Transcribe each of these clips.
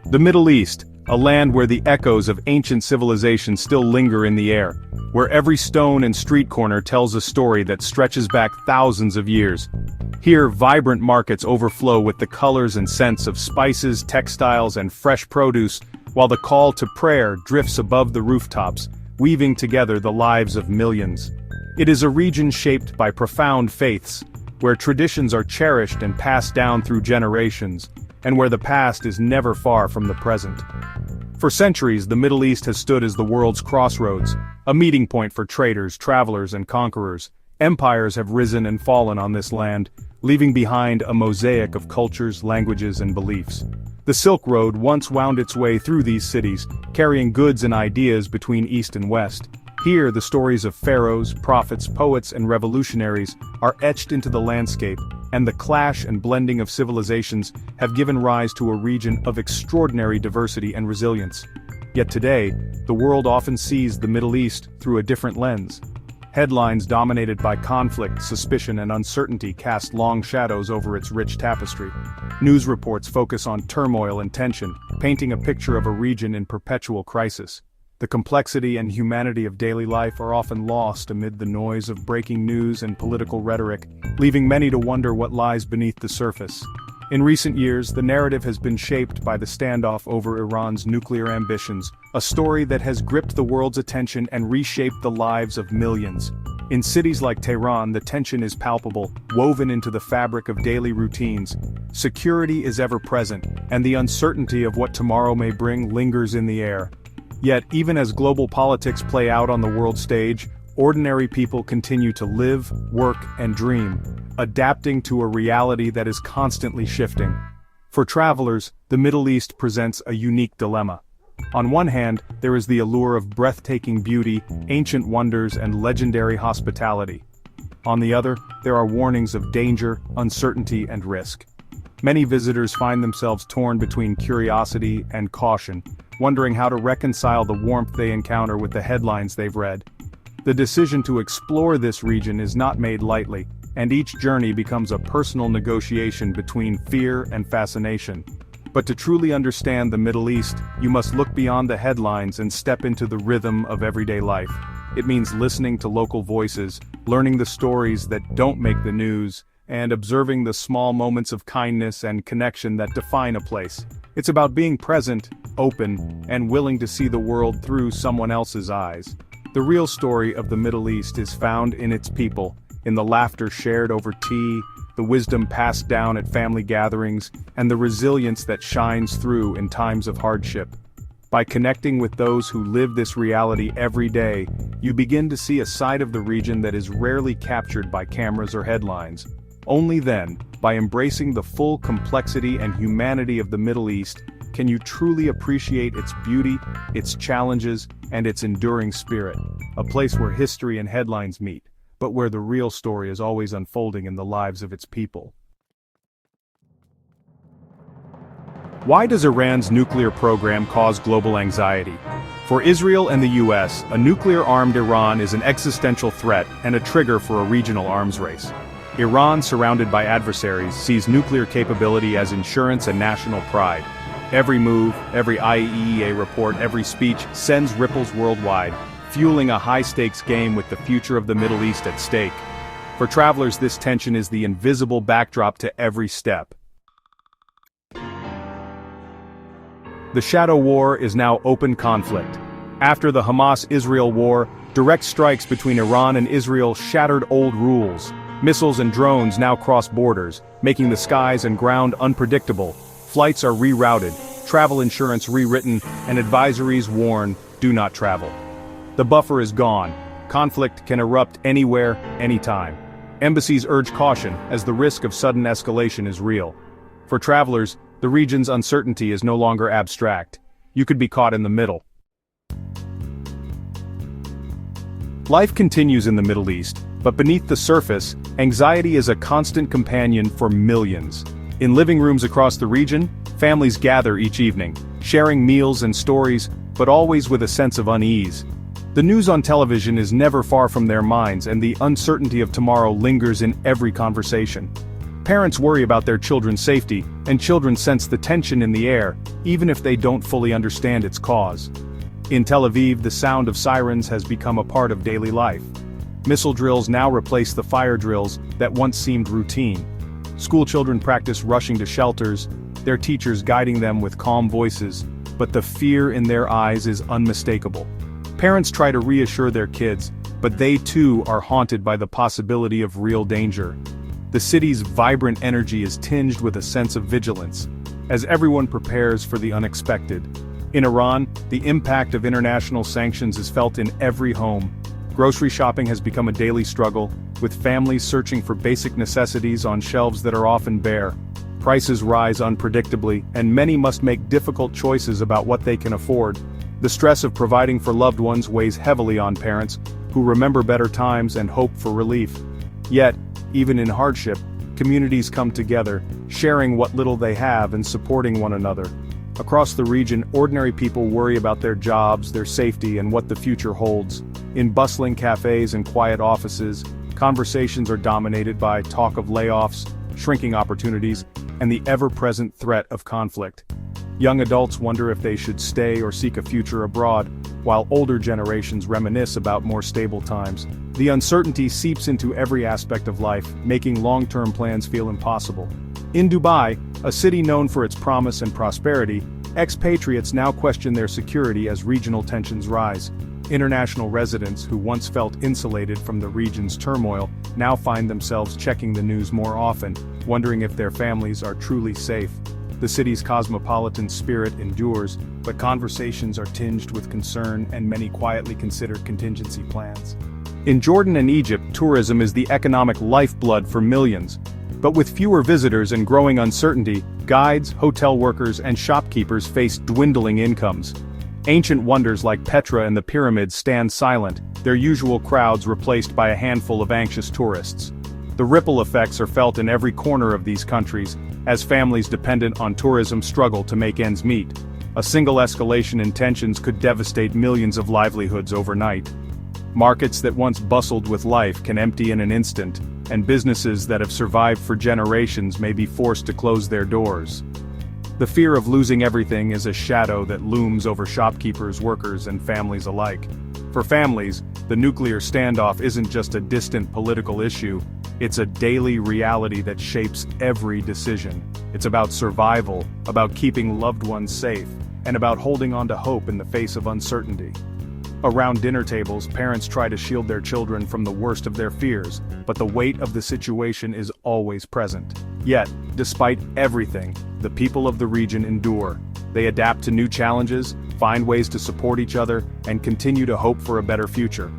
The Middle East, a land where the echoes of ancient civilization still linger in the air, where every stone and street corner tells a story that stretches back thousands of years. Here, vibrant markets overflow with the colors and scents of spices, textiles, and fresh produce, while the call to prayer drifts above the rooftops, weaving together the lives of millions. It is a region shaped by profound faiths, where traditions are cherished and passed down through generations, and where the past is never far from the present. For centuries, the Middle East has stood as the world's crossroads, a meeting point for traders, travelers, and conquerors. Empires have risen and fallen on this land, leaving behind a mosaic of cultures, languages, and beliefs. The Silk Road once wound its way through these cities, carrying goods and ideas between East and West. Here, the stories of pharaohs, prophets, poets, and revolutionaries are etched into the landscape, and the clash and blending of civilizations have given rise to a region of extraordinary diversity and resilience. Yet today, the world often sees the Middle East through a different lens. Headlines dominated by conflict, suspicion, and uncertainty cast long shadows over its rich tapestry. News reports focus on turmoil and tension, painting a picture of a region in perpetual crisis. The complexity and humanity of daily life are often lost amid the noise of breaking news and political rhetoric, leaving many to wonder what lies beneath the surface. In recent years, the narrative has been shaped by the standoff over Iran's nuclear ambitions, a story that has gripped the world's attention and reshaped the lives of millions. In cities like Tehran, the tension is palpable, woven into the fabric of daily routines. Security is ever present, and the uncertainty of what tomorrow may bring lingers in the air. Yet, even as global politics play out on the world stage, ordinary people continue to live, work, and dream, adapting to a reality that is constantly shifting. For travelers, the Middle East presents a unique dilemma. On one hand, there is the allure of breathtaking beauty, ancient wonders, and legendary hospitality. On the other, there are warnings of danger, uncertainty, and risk. Many visitors find themselves torn between curiosity and caution, wondering how to reconcile the warmth they encounter with the headlines they've read. The decision to explore this region is not made lightly, and each journey becomes a personal negotiation between fear and fascination. But to truly understand the Middle East, you must look beyond the headlines and step into the rhythm of everyday life. It means listening to local voices, learning the stories that don't make the news, and observing the small moments of kindness and connection that define a place. It's about being present, open, and willing to see the world through someone else's eyes. The real story of the Middle East is found in its people, in the laughter shared over tea, the wisdom passed down at family gatherings, and the resilience that shines through in times of hardship. By connecting with those who live this reality every day, you begin to see a side of the region that is rarely captured by cameras or headlines. Only then, by embracing the full complexity and humanity of the Middle East, can you truly appreciate its beauty, its challenges, and its enduring spirit. A place where history and headlines meet, but where the real story is always unfolding in the lives of its people. Why does Iran's nuclear program cause global anxiety? For Israel and the US, a nuclear-armed Iran is an existential threat and a trigger for a regional arms race. Iran, surrounded by adversaries, sees nuclear capability as insurance and national pride. Every move, every IAEA report, every speech sends ripples worldwide, fueling a high-stakes game with the future of the Middle East at stake. For travelers, this tension is the invisible backdrop to every step. The shadow war is now open conflict. After the Hamas-Israel war, direct strikes between Iran and Israel shattered old rules. Missiles and drones now cross borders, making the skies and ground unpredictable. Flights are rerouted, travel insurance rewritten, and advisories warn, do not travel. The buffer is gone. Conflict can erupt anywhere, anytime. Embassies urge caution, as the risk of sudden escalation is real. For travelers, the region's uncertainty is no longer abstract. You could be caught in the middle. Life continues in the Middle East, but beneath the surface, anxiety is a constant companion for millions. In living rooms across the region, families gather each evening, sharing meals and stories, but always with a sense of unease. The news on television is never far from their minds, and the uncertainty of tomorrow lingers in every conversation. Parents worry about their children's safety, and children sense the tension in the air, even if they don't fully understand its cause. In Tel Aviv, the sound of sirens has become a part of daily life. Missile drills now replace the fire drills that once seemed routine. School children practice rushing to shelters, their teachers guiding them with calm voices, but the fear in their eyes is unmistakable. Parents try to reassure their kids, but they too are haunted by the possibility of real danger. The city's vibrant energy is tinged with a sense of vigilance, as everyone prepares for the unexpected. In Iran, the impact of international sanctions is felt in every home. Grocery shopping has become a daily struggle, with families searching for basic necessities on shelves that are often bare. Prices rise unpredictably, and many must make difficult choices about what they can afford. The stress of providing for loved ones weighs heavily on parents, who remember better times and hope for relief. Yet, even in hardship, communities come together, sharing what little they have and supporting one another. Across the region, ordinary people worry about their jobs, their safety, and what the future holds. In bustling cafes and quiet offices, conversations are dominated by talk of layoffs, shrinking opportunities, and the ever-present threat of conflict. Young adults wonder if they should stay or seek a future abroad, while older generations reminisce about more stable times. The uncertainty seeps into every aspect of life, making long-term plans feel impossible. In Dubai, a city known for its promise and prosperity, expatriates now question their security as regional tensions rise. International residents who once felt insulated from the region's turmoil now find themselves checking the news more often, wondering if their families are truly safe. The city's cosmopolitan spirit endures, but conversations are tinged with concern and many quietly consider contingency plans. In Jordan and Egypt, tourism is the economic lifeblood for millions. But with fewer visitors and growing uncertainty, guides, hotel workers, and shopkeepers face dwindling incomes. Ancient wonders like Petra and the pyramids stand silent, their usual crowds replaced by a handful of anxious tourists. The ripple effects are felt in every corner of these countries, as families dependent on tourism struggle to make ends meet. A single escalation in tensions could devastate millions of livelihoods overnight. Markets that once bustled with life can empty in an instant, and businesses that have survived for generations may be forced to close their doors. The fear of losing everything is a shadow that looms over shopkeepers, workers, and families alike. For families, the nuclear standoff isn't just a distant political issue, it's a daily reality that shapes every decision. It's about survival, about keeping loved ones safe, and about holding on to hope in the face of uncertainty. Around dinner tables, parents try to shield their children from the worst of their fears, but the weight of the situation is always present. Yet, despite everything, the people of the region endure. They adapt to new challenges, find ways to support each other, and continue to hope for a better future.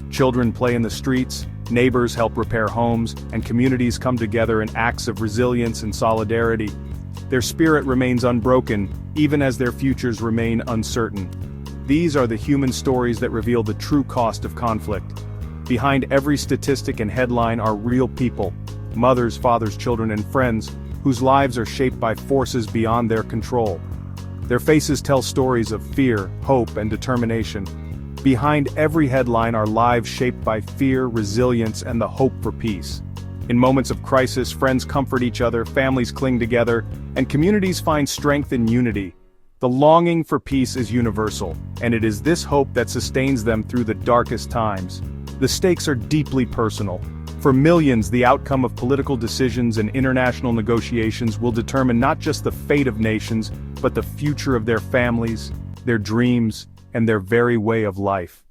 Children play in the streets, neighbors help repair homes, and communities come together in acts of resilience and solidarity. Their spirit remains unbroken, even as their futures remain uncertain. These are the human stories that reveal the true cost of conflict. Behind every statistic and headline are real people, mothers, fathers, children, and friends, whose lives are shaped by forces beyond their control. Their faces tell stories of fear, hope, and determination. Behind every headline are lives shaped by fear, resilience, and the hope for peace. In moments of crisis, friends comfort each other, families cling together, and communities find strength in unity. The longing for peace is universal, and it is this hope that sustains them through the darkest times. The stakes are deeply personal. For millions, the outcome of political decisions and international negotiations will determine not just the fate of nations, but the future of their families, their dreams, and their very way of life.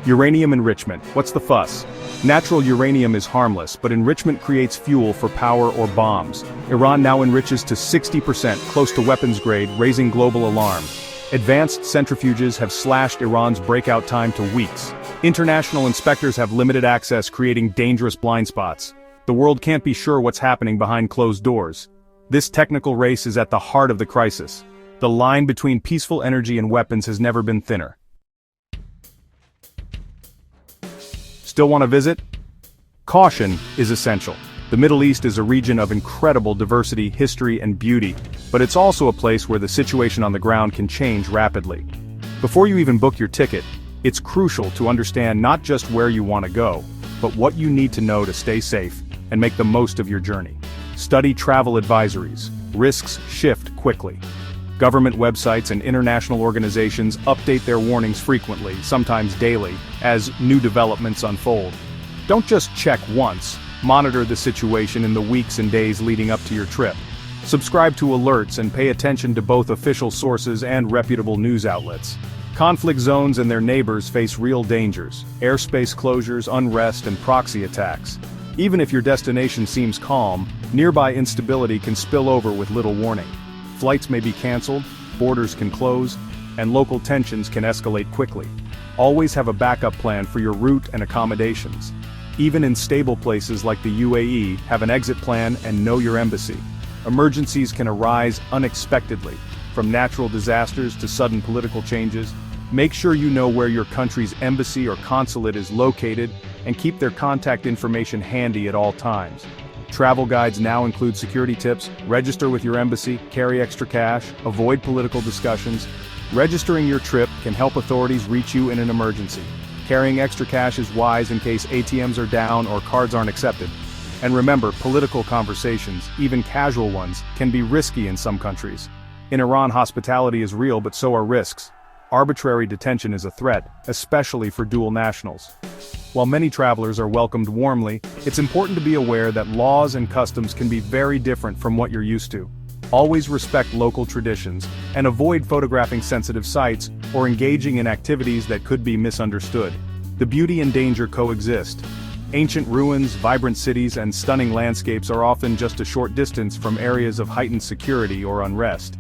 Uranium enrichment. What's the fuss? Natural uranium is harmless, but enrichment creates fuel for power or bombs. Iran now enriches to 60%, close to weapons grade, raising global alarm. Advanced centrifuges have slashed Iran's breakout time to weeks. International inspectors have limited access, creating dangerous blind spots. The world can't be sure what's happening behind closed doors. This technical race is at the heart of the crisis. The line between peaceful energy and weapons has never been thinner. Still want to visit? Caution is essential. The Middle East is a region of incredible diversity, history, and beauty, but it's also a place where the situation on the ground can change rapidly. Before you even book your ticket, it's crucial to understand not just where you want to go, but what you need to know to stay safe and make the most of your journey. Study travel advisories. Risks shift quickly. Government websites and international organizations update their warnings frequently, sometimes daily, as new developments unfold. Don't just check once, monitor the situation in the weeks and days leading up to your trip. Subscribe to alerts and pay attention to both official sources and reputable news outlets. Conflict zones and their neighbors face real dangers: airspace closures, unrest, and proxy attacks. Even if your destination seems calm, nearby instability can spill over with little warning. Flights may be canceled, borders can close, and local tensions can escalate quickly. Always have a backup plan for your route and accommodations. Even in stable places like the UAE, have an exit plan and know your embassy. Emergencies can arise unexpectedly, from natural disasters to sudden political changes. Make sure you know where your country's embassy or consulate is located and keep their contact information handy at all times. Travel guides now include security tips: register with your embassy, carry extra cash, avoid political discussions. Registering your trip can help authorities reach you in an emergency. Carrying extra cash is wise in case ATMs are down or cards aren't accepted. And remember, political conversations, even casual ones, can be risky in some countries. In Iran, hospitality is real, but so are risks. Arbitrary detention is a threat, especially for dual nationals. While many travelers are welcomed warmly, it's important to be aware that laws and customs can be very different from what you're used to. Always respect local traditions, and avoid photographing sensitive sites or engaging in activities that could be misunderstood. The beauty and danger coexist. Ancient ruins, vibrant cities, and stunning landscapes are often just a short distance from areas of heightened security or unrest.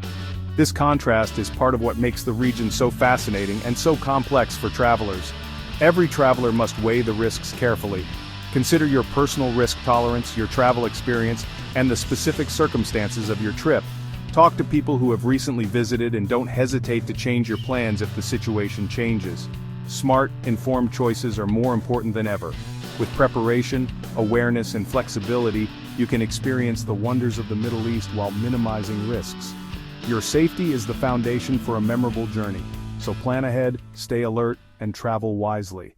This contrast is part of what makes the region so fascinating and so complex for travelers. Every traveler must weigh the risks carefully. Consider your personal risk tolerance, your travel experience, and the specific circumstances of your trip. Talk to people who have recently visited and don't hesitate to change your plans if the situation changes. Smart, informed choices are more important than ever. With preparation, awareness, and flexibility, you can experience the wonders of the Middle East while minimizing risks. Your safety is the foundation for a memorable journey, so plan ahead, stay alert, and travel wisely.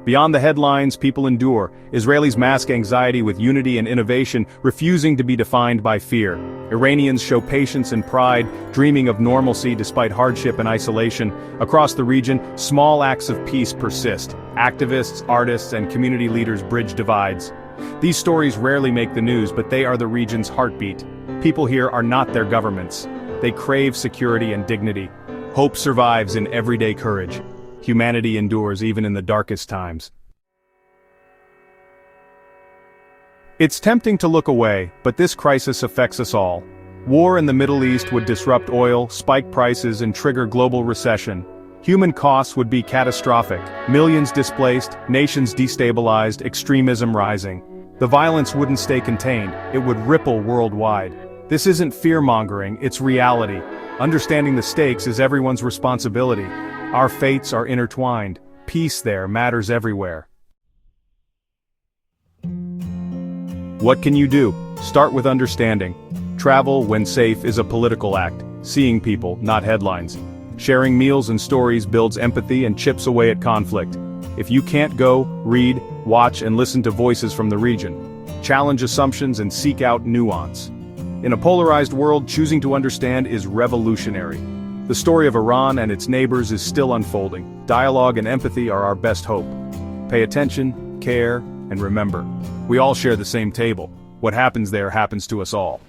Beyond the headlines, people endure. Israelis mask anxiety with unity and innovation, refusing to be defined by fear. Iranians show patience and pride, dreaming of normalcy despite hardship and isolation. Across the region, small acts of peace persist. Activists, artists, and community leaders bridge divides. These stories rarely make the news, but they are the region's heartbeat. People here are not their governments. They crave security and dignity. Hope survives in everyday courage. Humanity endures even in the darkest times. It's tempting to look away, but this crisis affects us all. War in the Middle East would disrupt oil, spike prices, and trigger global recession. Human costs would be catastrophic. Millions displaced, nations destabilized, extremism rising. The violence wouldn't stay contained, it would ripple worldwide. This isn't fear-mongering, it's reality. Understanding the stakes is everyone's responsibility. Our fates are intertwined. Peace there matters everywhere. What can you do? Start with understanding. Travel, when safe, is a political act. Seeing people, not headlines. Sharing meals and stories builds empathy and chips away at conflict. If you can't go, read, watch, and listen to voices from the region. Challenge assumptions and seek out nuance. In a polarized world, choosing to understand is revolutionary. The story of Iran and its neighbors is still unfolding. Dialogue and empathy are our best hope. Pay attention, care, and remember, we all share the same table. What happens there happens to us all.